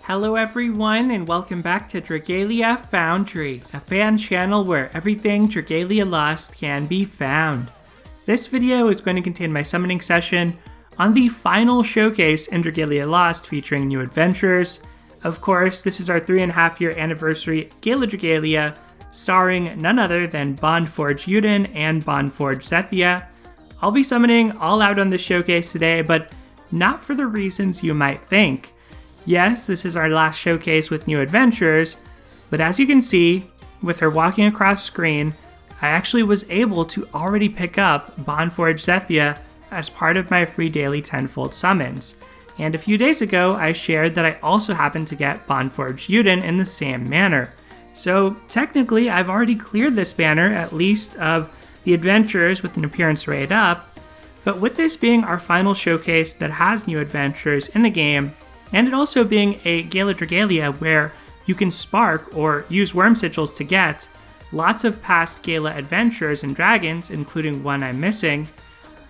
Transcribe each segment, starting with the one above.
Hello everyone and welcome back to Dragalia Foundry, a fan channel where everything Dragalia Lost can be found. This video is going to contain my summoning session on the final showcase in Dragalia Lost featuring new adventures. Of course, this is our 3.5 year anniversary Gala Dragalia, starring none other than Bondforge Yuden and Bondforge Zethia. I'll be summoning all out on this showcase today, but not for the reasons you might think. Yes, this is our last showcase with new adventures, but as you can see, with her walking across screen, I actually was able to already pick up Bondforge Zethia as part of my free daily tenfold summons. And a few days ago, I shared that I also happened to get Bondforge Yuden in the same manner. So technically, I've already cleared this banner, at least of the adventures with an appearance rate up, but with this being our final showcase that has new adventures in the game, and it also being a Gala Dragalia where you can spark or use worm sigils to get lots of past Gala adventures and dragons, including one I'm missing,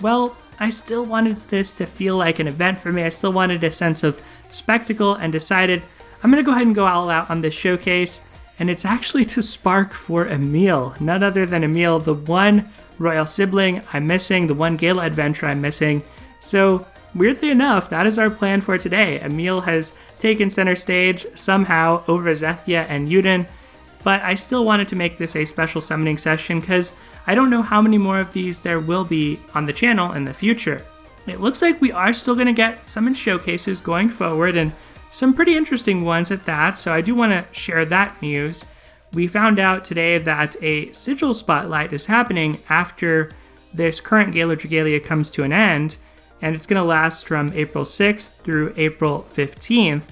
well, I still wanted this to feel like an event for me. I still wanted a sense of spectacle and decided I'm going to go ahead and go all out on this showcase, and it's actually to spark for Emil, none other than Emil, the one royal sibling I'm missing, the one Gala adventure I'm missing. So weirdly enough, that is our plan for today. Emil has taken center stage somehow over Zethia and Yuden, but I still wanted to make this a special summoning session because I don't know how many more of these there will be on the channel in the future. It looks like we are still going to get summon showcases going forward, and some pretty interesting ones at that, so I do want to share that news. We found out today that a sigil spotlight is happening after this current Gala Dragalia comes to an end, and it's going to last from April 6th through April 15th.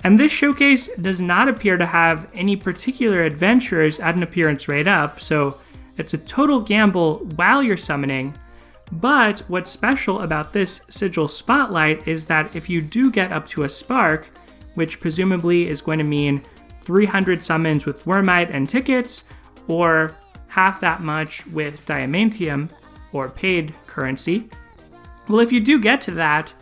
And this showcase does not appear to have any particular adventures at an appearance rate up, so it's a total gamble while you're summoning. But what's special about this sigil spotlight is that if you do get up to a spark, which presumably is going to mean 300 summons with Wormite and tickets, or half that much with Diamantium, or paid currency, well, if you do get to that,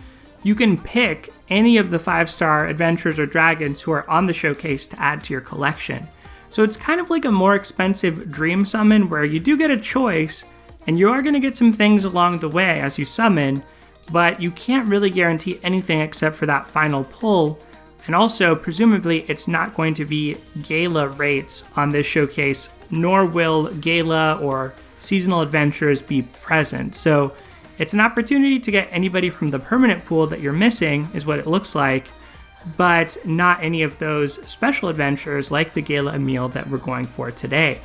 you can pick any of the 5-star adventurers or dragons who are on the showcase to add to your collection. So it's kind of like a more expensive dream summon where you do get a choice, and you are going to get some things along the way as you summon, but you can't really guarantee anything except for that final pull. And also, presumably, it's not going to be Gala rates on this showcase, nor will Gala or seasonal adventures be present. So it's an opportunity to get anybody from the permanent pool that you're missing, is what it looks like, but not any of those special adventures like the Gala Emil that we're going for today.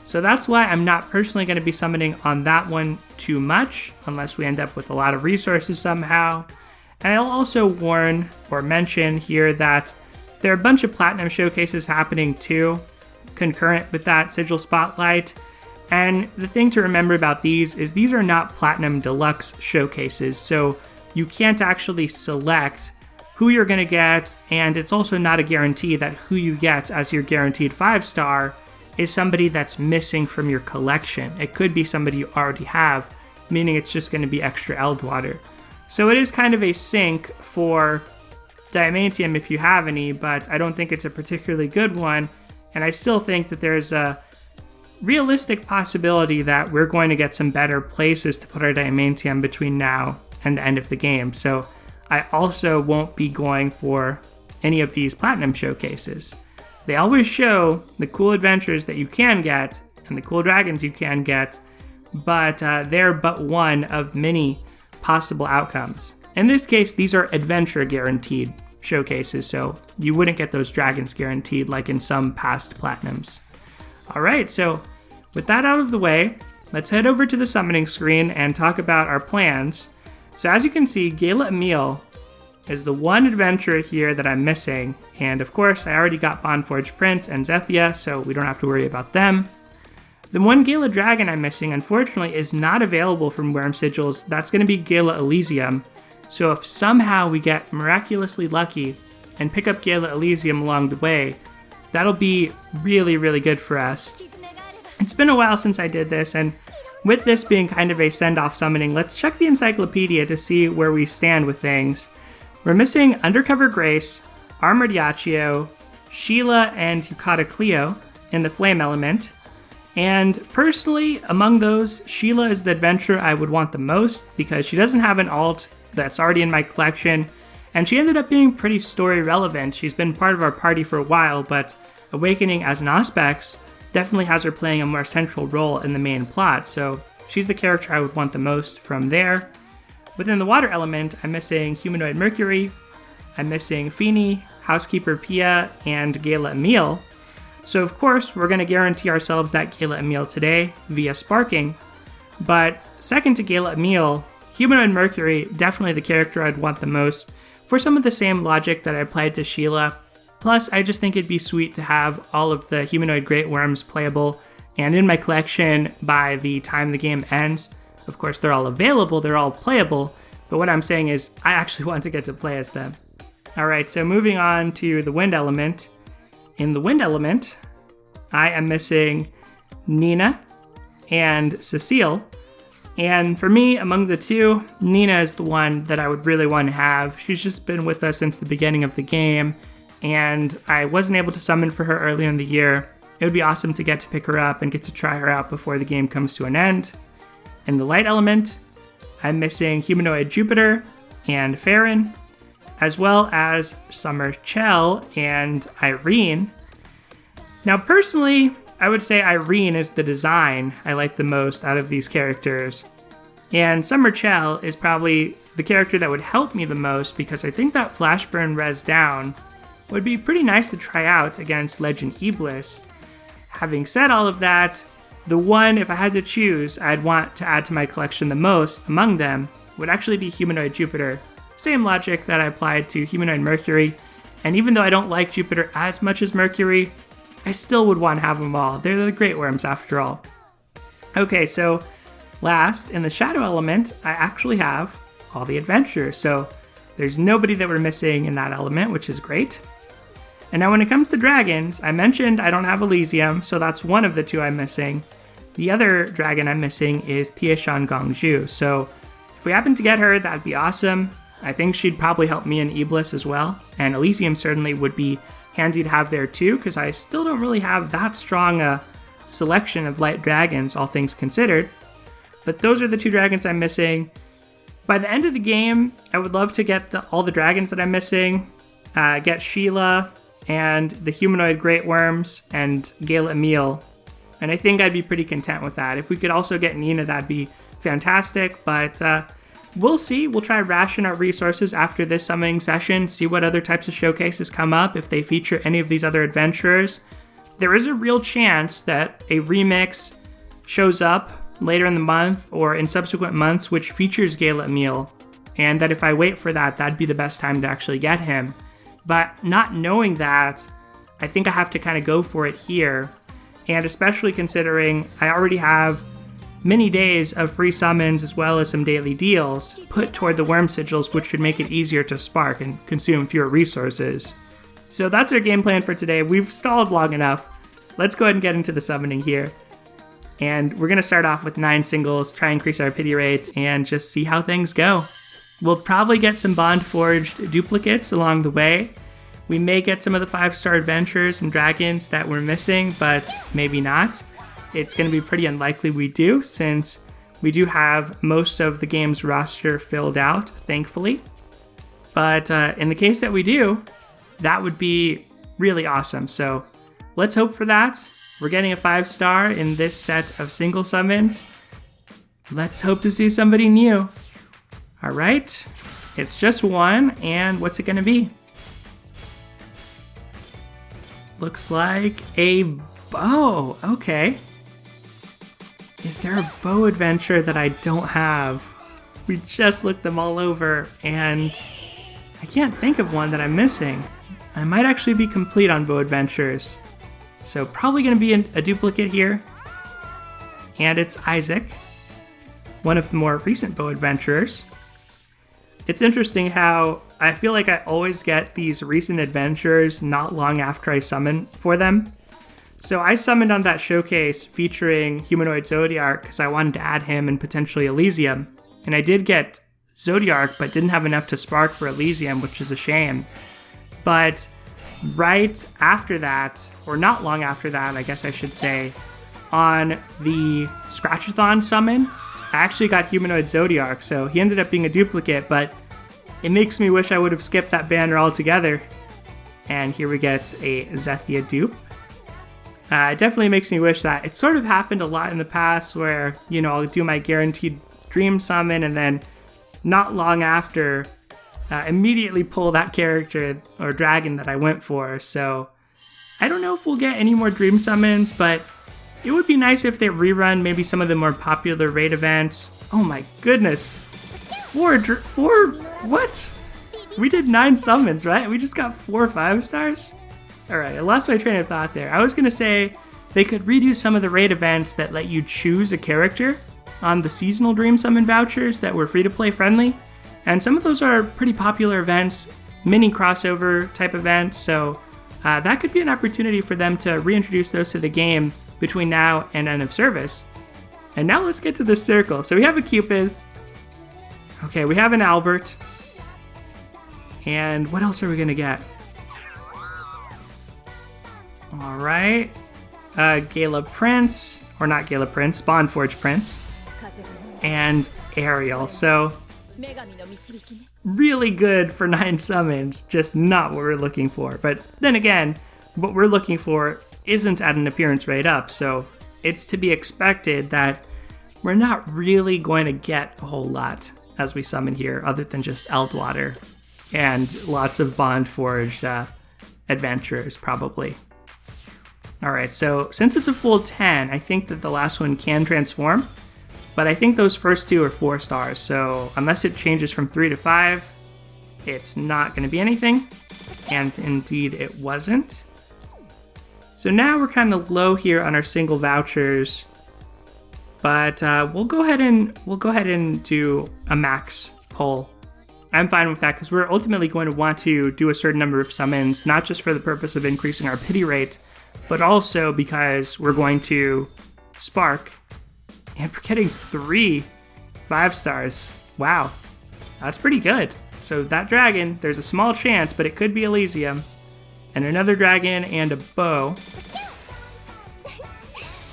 So that's why I'm not personally going to be summoning on that one too much, unless we end up with a lot of resources somehow. And I'll also warn or mention here that there are a bunch of platinum showcases happening too, concurrent with that sigil spotlight. And the thing to remember about these is these are not Platinum Deluxe showcases, so you can't actually select who you're going to get, and it's also not a guarantee that who you get as your guaranteed 5-star is somebody that's missing from your collection. It could be somebody you already have, meaning it's just going to be extra Eldwater. So it is kind of a sink for Diamantium if you have any, but I don't think it's a particularly good one, and I still think that there's a realistic possibility that we're going to get some better places to put our Diamantium between now and the end of the game. So I also won't be going for any of these platinum showcases. They always show the cool adventures that you can get and the cool dragons you can get, but they're but one of many possible outcomes. In this case, these are adventure guaranteed showcases, so you wouldn't get those dragons guaranteed like in some past platinums. Alright, so with that out of the way, let's head over to the summoning screen and talk about our plans. So as you can see, Gala Emil is the one adventure here that I'm missing, and of course I already got Bondforge Prince and Zethia, so we don't have to worry about them. The one Gala Dragon I'm missing, unfortunately, is not available from Worm Sigils. That's going to be Gala Elysium, so if somehow we get miraculously lucky and pick up Gala Elysium along the way, that'll be really, really good for us. It's been a while since I did this, and with this being kind of a send-off summoning, let's check the encyclopedia to see where we stand with things. We're missing Undercover Grace, Armordiaccio, Sheila, and Yukata Cleo in the flame element. And personally, among those, Sheila is the adventurer I would want the most because she doesn't have an alt that's already in my collection, and she ended up being pretty story relevant. She's been part of our party for a while, but awakening as an Auspex definitely has her playing a more central role in the main plot, so she's the character I would want the most from there. Within the water element, I'm missing Humanoid Mercury, I'm missing Feeny, Housekeeper Pia, and Gala Emile. So of course, we're going to guarantee ourselves that Gala Emile today via sparking, but second to Gala Emile, Humanoid Mercury, definitely the character I'd want the most for some of the same logic that I applied to Sheila. Plus, I just think it'd be sweet to have all of the Humanoid Great Worms playable and in my collection by the time the game ends. Of course, they're all available, they're all playable, but what I'm saying is I actually want to get to play as them. Alright, so moving on to the wind element. In the wind element, I am missing Nina and Cecile. And for me, among the two, Nina is the one that I would really want to have. She's just been with us since the beginning of the game, and I wasn't able to summon for her earlier in the year. It would be awesome to get to pick her up and get to try her out before the game comes to an end. In the light element, I'm missing Humanoid Jupiter and Farron, as well as Summer Chell and Irene. Now personally, I would say Irene is the design I like the most out of these characters. And Summer Chell is probably the character that would help me the most because I think that Flashburn Res Down would be pretty nice to try out against Legend Iblis. Having said all of that, the one, if I had to choose, I'd want to add to my collection the most among them would actually be Humanoid Jupiter. Same logic that I applied to Humanoid Mercury, and even though I don't like Jupiter as much as Mercury, I still would want to have them all. They're the Great Worms after all. Okay, so last, in the Shadow element, I actually have all the adventurers, so there's nobody that we're missing in that element, which is great. And now when it comes to dragons, I mentioned I don't have Elysium, so that's one of the two I'm missing. The other dragon I'm missing is Tieshan Gongju, so if we happen to get her, that'd be awesome. I think she'd probably help me in Iblis as well, and Elysium certainly would be handy to have there too, because I still don't really have that strong a selection of light dragons, all things considered. But those are the two dragons I'm missing. By the end of the game, I would love to get all the dragons that I'm missing, get Sheila and the Humanoid Great Worms and Gala Emile, and I think I'd be pretty content with that. If we could also get Nina, that'd be fantastic, but we'll see. We'll try to ration our resources after this summoning session, see what other types of showcases come up, if they feature any of these other adventurers. There is a real chance that a remix shows up later in the month or in subsequent months which features Gala Emile, and that if I wait for that, that'd be the best time to actually get him. But not knowing that, I think I have to kind of go for it here, and especially considering I already have many days of free summons as well as some daily deals put toward the worm sigils, which should make it easier to spark and consume fewer resources. So that's our game plan for today. We've stalled long enough. Let's go ahead and get into the summoning here. And we're going to start off with 9 singles, try and increase our pity rate, and just see how things go. We'll probably get some Bond Forged duplicates along the way. We may get some of the 5-star adventures and dragons that we're missing, but maybe not. It's going to be pretty unlikely we do, since we do have most of the game's roster filled out, thankfully. But in the case that we do, that would be really awesome. So let's hope for that. We're getting a 5-star in this set of single summons. Let's hope to see somebody new. All right, it's just one, and what's it going to be? Looks like a bow. Okay. Is there a bow adventure that I don't have? We just looked them all over, and I can't think of one that I'm missing. I might actually be complete on bow adventures. So probably going to be a duplicate here. And it's Isaac, one of the more recent bow adventurers. It's interesting how I feel like I always get these recent adventures not long after I summon for them. So I summoned on that showcase featuring Humanoid Zodiark because I wanted to add him and potentially Elysium. And I did get Zodiark, but didn't have enough to spark for Elysium, which is a shame. But right after that, or not long after that, I guess I should say, on the Scratchathon summon, I actually got Humanoid Zodiark, so he ended up being a duplicate, but it makes me wish I would have skipped that banner altogether. And here we get a Zethia dupe. It definitely makes me wish that. It sort of happened a lot in the past where, you know, I'll do my guaranteed dream summon and then not long after, immediately pull that character or dragon that I went for. So I don't know if we'll get any more dream summons, but it would be nice if they rerun maybe some of the more popular raid events. Oh my goodness. Four, what? We did 9 summons, right? We just got 4 5-stars? Alright, I lost my train of thought there. I was gonna say they could redo some of the raid events that let you choose a character on the seasonal dream summon vouchers that were free to play friendly. And some of those are pretty popular events, mini crossover type events, so that could be an opportunity for them to reintroduce those to the game between now and end of service. And now let's get to the circle. So we have a Cupid. Okay, we have an Albert. And what else are we gonna get? Alright. Gala Prince, or not Gala Prince, Bondforge Prince. And Ariel. So really good for 9 summons, just not what we're looking for. But then again, what we're looking for isn't at an appearance rate up, so it's to be expected that we're not really going to get a whole lot as we summon here, other than just Eldwater and lots of Bondforged adventurers, probably. Alright, so since it's a full 10, I think that the last one can transform. But I think those first 2 are 4 stars, so unless it changes from 3 to 5, it's not going to be anything. And indeed it wasn't. So now we're kind of low here on our single vouchers. But we'll go ahead and do a max pull. I'm fine with that because we're ultimately going to want to do a certain number of summons, not just for the purpose of increasing our pity rate, but also because we're going to spark. And we're getting 3 5-stars. Wow, that's pretty good. So that dragon, there's a small chance, but it could be Elysium. And another dragon and a bow.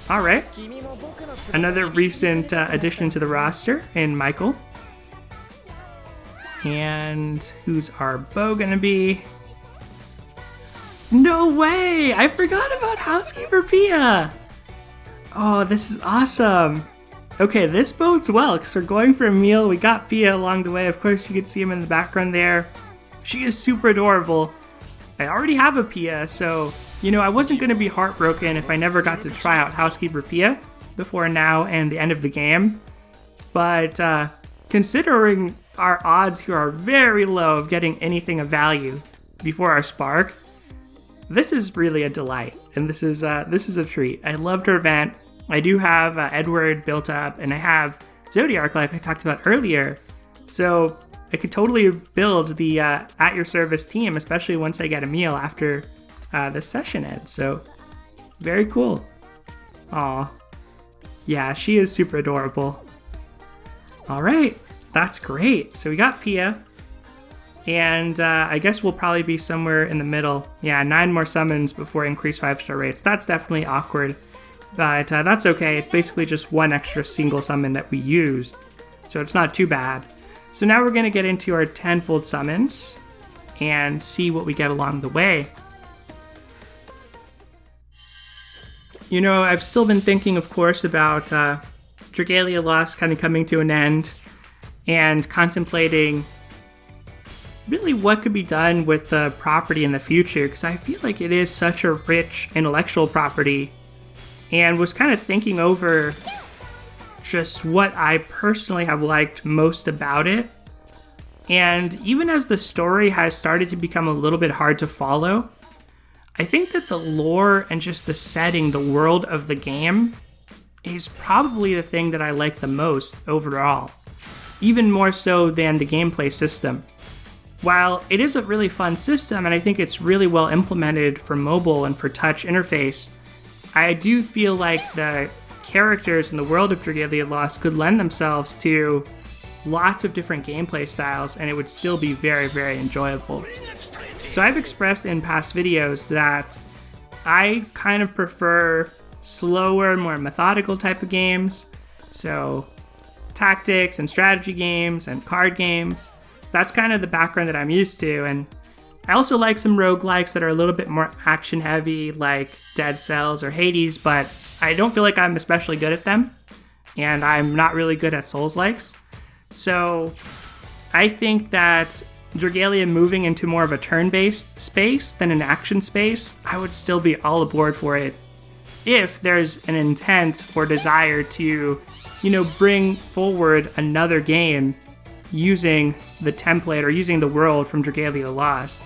Alright. Another recent addition to the roster in Michael. And who's our bow gonna be? No way! I forgot about Housekeeper Pia! Oh, this is awesome. Okay, this bodes well, because we're going for a meal. We got Pia along the way. Of course, you can see him in the background there. She is super adorable. I already have a Pia, so, you know, I wasn't going to be heartbroken if I never got to try out Housekeeper Pia before now and the end of the game. But considering our odds here are very low of getting anything of value before our spark, this is really a delight, and this is a treat. I loved her event. I do have Edward built up, and I have Zodiark like I talked about earlier. So I could totally build the at your service team, especially once I get a meal after this session ends. So very cool. Aw, yeah, she is super adorable. All right, that's great. So we got Pia. And I guess we'll probably be somewhere in the middle. Yeah, 9 more summons before increased 5-star rates. That's definitely awkward, but that's okay. It's basically just 1 extra single summon that we used, so it's not too bad. So now we're going to get into our 10-fold summons and see what we get along the way. You know, I've still been thinking, of course, about Dragalia Lost kind of coming to an end and contemplating really what could be done with the property in the future, because I feel like it is such a rich intellectual property, and was kind of thinking over just what I personally have liked most about it. And even as the story has started to become a little bit hard to follow, I think that the lore and just the setting, the world of the game, is probably the thing that I like the most overall, even more so than the gameplay system. While it is a really fun system, and I think it's really well implemented for mobile and for touch interface, I do feel like the characters in the world of Dragalia Lost could lend themselves to lots of different gameplay styles, and it would still be very, very enjoyable. So I've expressed in past videos that I kind of prefer slower, more methodical type of games. So tactics and strategy games and card games. That's kind of the background that I'm used to. And I also like some roguelikes that are a little bit more action heavy, like Dead Cells or Hades, but I don't feel like I'm especially good at them. And I'm not really good at Souls-likes. So I think that Dragalia moving into more of a turn-based space than an action space, I would still be all aboard for it if there's an intent or desire to, bring forward another game using the template or using the world from Dragalia Lost.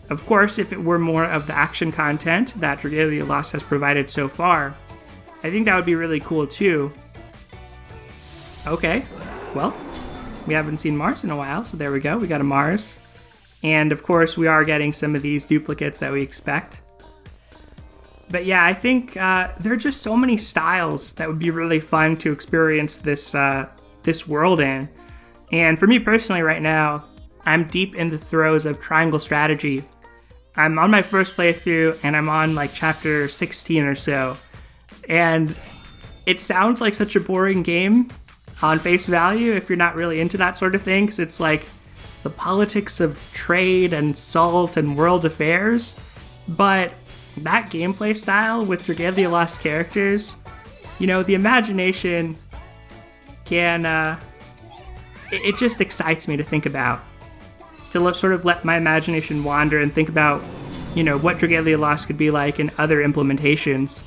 Of course, if it were more of the action content that Dragalia Lost has provided so far, I think that would be really cool too. Okay, well, we haven't seen Mars in a while, so there we go. We got a Mars. And of course, we are getting some of these duplicates that we expect. But yeah, I think there are just so many styles that would be really fun to experience this world in. And for me personally right now, I'm deep in the throes of triangle strategy. I'm on my first playthrough, and I'm on like chapter 16 or so. And it sounds like such a boring game on face value if you're not really into that sort of thing, because it's like the politics of trade and salt and world affairs. But that gameplay style with Dragalia Lost characters, the imagination can, it just excites me to think about. To sort of let my imagination wander and think about, what Dragalia Lost could be like in other implementations.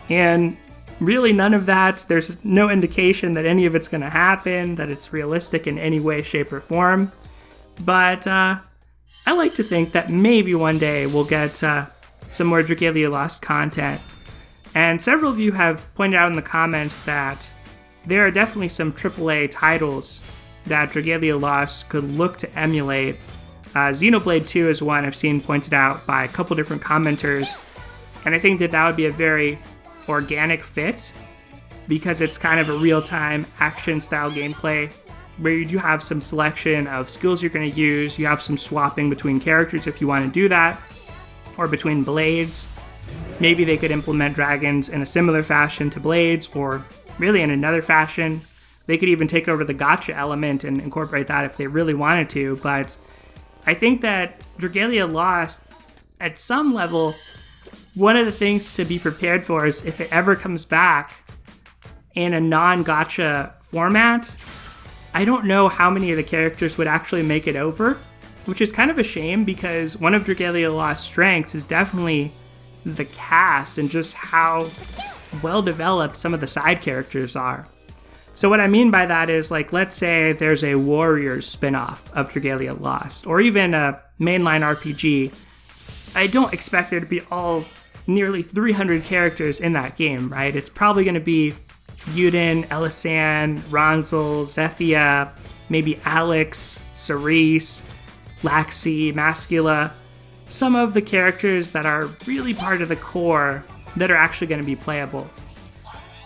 And really none of that, there's no indication that any of it's going to happen, that it's realistic in any way, shape, or form. But I like to think that maybe one day we'll get some more Dragalia Lost content. And several of you have pointed out in the comments that there are definitely some AAA titles that Dragalia Lost could look to emulate. Xenoblade 2 is one I've seen pointed out by a couple different commenters. And I think that would be a very organic fit, because it's kind of a real-time action style gameplay where you do have some selection of skills you're going to use. You have some swapping between characters if you want to do that, or between blades. Maybe they could implement dragons in a similar fashion to blades, or really in another fashion. They could even take over the gacha element and incorporate that if they really wanted to. But I think that Dragalia Lost, at some level, one of the things to be prepared for is if it ever comes back in a non-gacha format, I don't know how many of the characters would actually make it over, which is kind of a shame, because one of Dragalia Lost's strengths is definitely the cast and just how well developed some of the side characters are. So what I mean by that is, like, let's say there's a Warriors spin-off of Dragalia Lost, or even a mainline RPG. I don't expect there to be nearly 300 characters in that game, right? It's probably going to be Yuden, Elisan, Ronzel, Zethia, maybe Alex, Cerise, Laxi, Mascula. Some of the characters that are really part of the core that are actually going to be playable.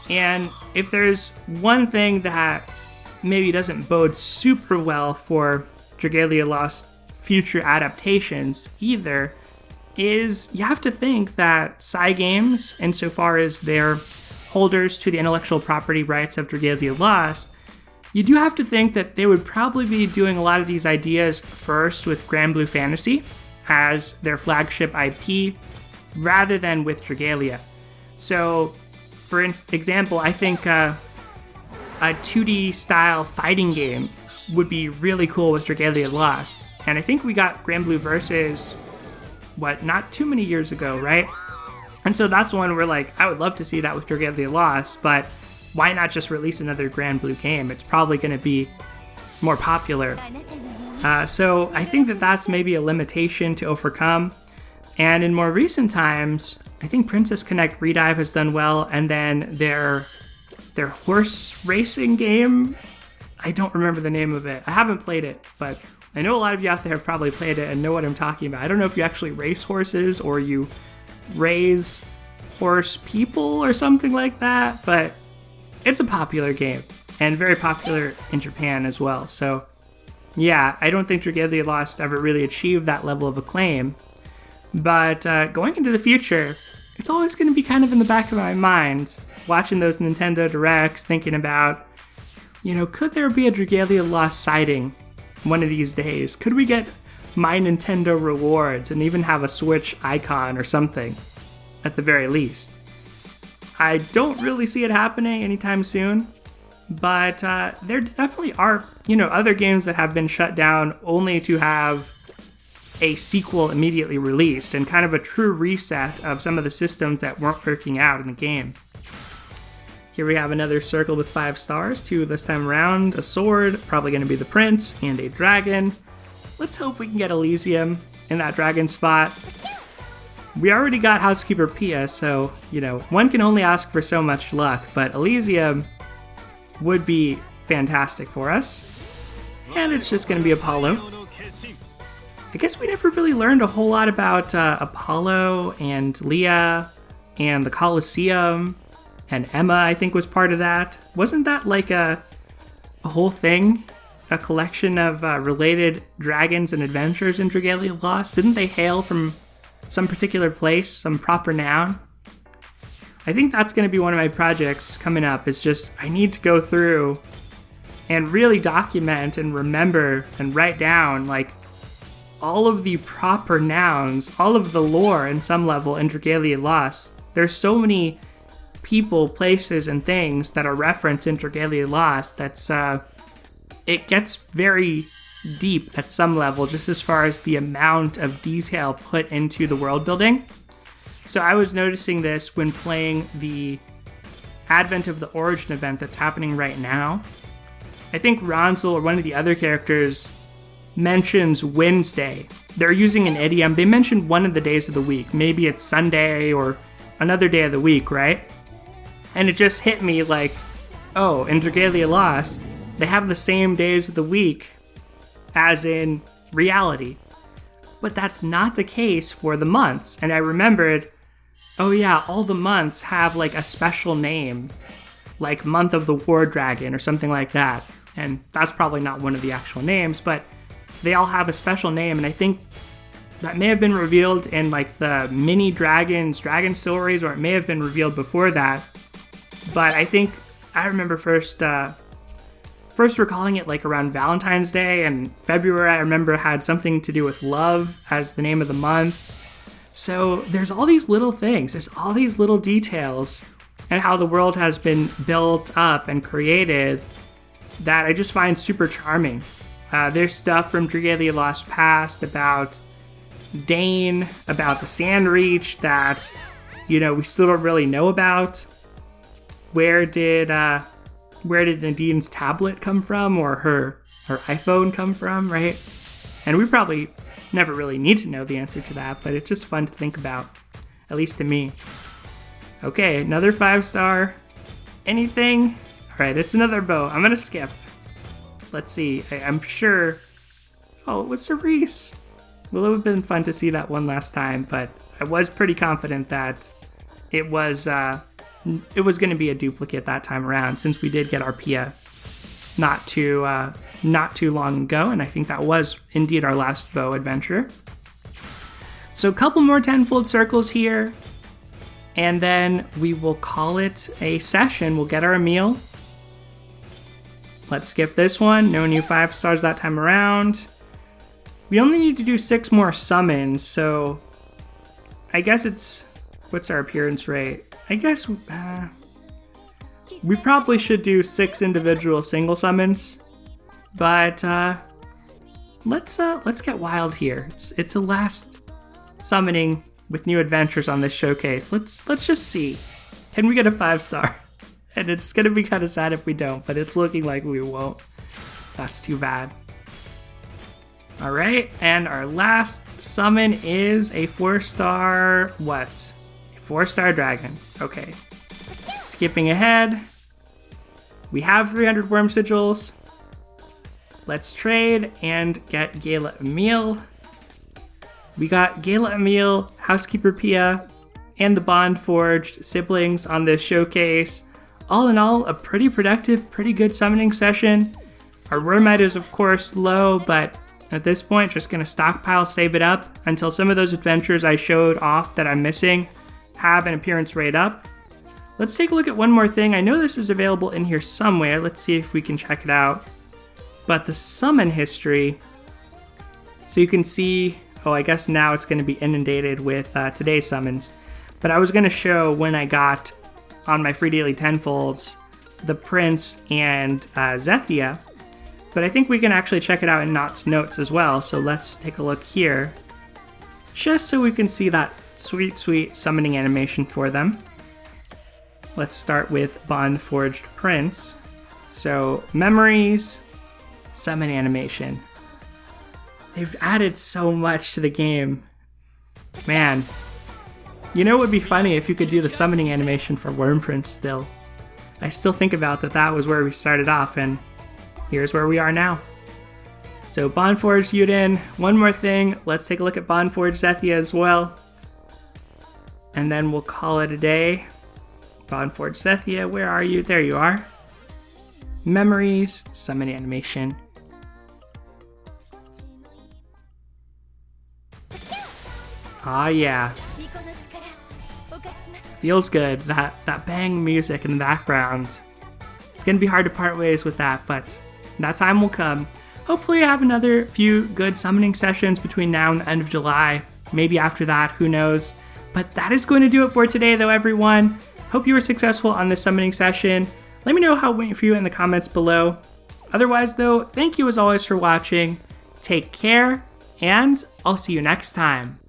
And if there's one thing that maybe doesn't bode super well for Dragalia Lost future adaptations either, is you have to think that Cygames, insofar as they're holders to the intellectual property rights of Dragalia Lost, you do have to think that they would probably be doing a lot of these ideas first with Grand Blue Fantasy as their flagship IP, rather than with Dragalia. So, for example, I think a 2D style fighting game would be really cool with Dragalia Lost. And I think we got Grand Blue Versus, not too many years ago, right? And so that's one where, I would love to see that with Dragalia Lost, but why not just release another Grand Blue game? It's probably going to be more popular. So I think that that's maybe a limitation to overcome. And in more recent times, I think Princess Connect Redive has done well, and then their horse racing game, I don't remember the name of it. I haven't played it, but I know a lot of you out there have probably played it and know what I'm talking about. I don't know if you actually race horses or you raise horse people or something like that, but it's a popular game and very popular in Japan as well. So Yeah, I don't think Dragalia Lost ever really achieved that level of acclaim. But going into the future, it's always going to be kind of in the back of my mind, watching those Nintendo Directs, thinking about, could there be a Dragalia Lost sighting one of these days? Could we get My Nintendo rewards and even have a Switch icon or something, at the very least? I don't really see it happening anytime soon, but there definitely are, other games that have been shut down only to have a sequel immediately released and kind of a true reset of some of the systems that weren't working out in the game. Here we have another circle with 5 stars, 2 this time around, a sword, probably going to be the prince, and a dragon. Let's hope we can get Elysium in that dragon spot. We already got Housekeeper Pia, so, one can only ask for so much luck, but Elysium would be fantastic for us. And it's just going to be Apollo. I guess we never really learned a whole lot about Apollo and Leah and the Colosseum, and Emma, I think, was part of that. Wasn't that like a whole thing? A collection of related dragons and adventures in Dragalia Lost? Didn't they hail from some particular place, some proper noun? I think that's going to be one of my projects coming up, is just I need to go through and really document and remember and write down like all of the proper nouns, all of the lore in some level in Dragalia Lost. There's so many people, places, and things that are referenced in Dragalia Lost that's it gets very deep at some level, just as far as the amount of detail put into the world building. So I was noticing this when playing the Advent of the Origin event that's happening right now. I think Ronzel, or one of the other characters, mentions Wednesday. They're using an idiom. They mentioned one of the days of the week. Maybe it's Sunday or another day of the week, right? And it just hit me like, oh, in Dragalia Lost, they have the same days of the week as in reality. But that's not the case for the months. And I remembered, oh yeah, all the months have like a special name, like Month of the War Dragon or something like that. And that's probably not one of the actual names, but they all have a special name. And I think that may have been revealed in like the mini dragon stories, or it may have been revealed before that. But I think I remember first recalling it like around Valentine's Day, and February I remember had something to do with love as the name of the month. So there's all these little things, there's all these little details, and how the world has been built up and created that I just find super charming. There's stuff from Dragalia Lost Past about Dane, about the Sand Reach that, we still don't really know about. Where did Nadine's tablet come from, or her iPhone come from, right? And we probably never really need to know the answer to that, but it's just fun to think about, at least to me. Okay, another 5-star. Anything? All right, it's another bow. I'm gonna skip. Let's see. I'm sure. Oh, it was Cerise. Well, it would have been fun to see that one last time, but I was pretty confident that it was going to be a duplicate that time around, since we did get our Pia not too long ago, and I think that was indeed our last bow adventure. So a couple more tenfold circles here, and then we will call it a session. We'll get our meal. Let's skip this one. No new 5 stars that time around. We only need to do 6 more summons, so I guess it's... What's our appearance rate? I guess we probably should do 6 individual single summons, but let's get wild here. It's a last summoning with new adventures on this showcase. Let's just see. Can we get a 5-star? And it's gonna be kind of sad if we don't, but it's looking like we won't. That's too bad. All right, and our last summon is a 4-star what? 4-star dragon. Okay. Skipping ahead. We have 300 worm sigils. Let's trade and get Gala Emile. We got Gala Emile, Housekeeper Pia, and the Bond Forged siblings on this showcase. All in all, a pretty productive, pretty good summoning session. Our Wormite is of course low, but at this point, just gonna stockpile, save it up until some of those adventures I showed off that I'm missing have an appearance rate up. Let's take a look at one more thing. I know this is available in here somewhere. Let's see if we can check it out. But the summon history, so you can see, oh, I guess now it's gonna be inundated with today's summons. But I was gonna show when I got on my free daily tenfolds, the Prince and Zethia. But I think we can actually check it out in Nott's notes as well. So let's take a look here, just so we can see that sweet, sweet summoning animation for them. Let's start with Bond Forged Prince. So memories, summon animation. They've added so much to the game. Man, you know what would be funny if you could do the summoning animation for Worm Prince still. I still think about that was where we started off, and here's where we are now. So Bondforged Yuden, one more thing, let's take a look at Bondforged Zethia as well. And then we'll call it a day. Bondforged Zethia, where are you? There you are. Memories, summon animation. Ah yeah. Feels good, that bang music in the background. It's gonna be hard to part ways with that, but that time will come. Hopefully I have another few good summoning sessions between now and the end of July. Maybe after that, who knows. But that is going to do it for today though, everyone. Hope you were successful on this summoning session. Let me know how it went for you in the comments below. Otherwise though, thank you as always for watching. Take care, and I'll see you next time.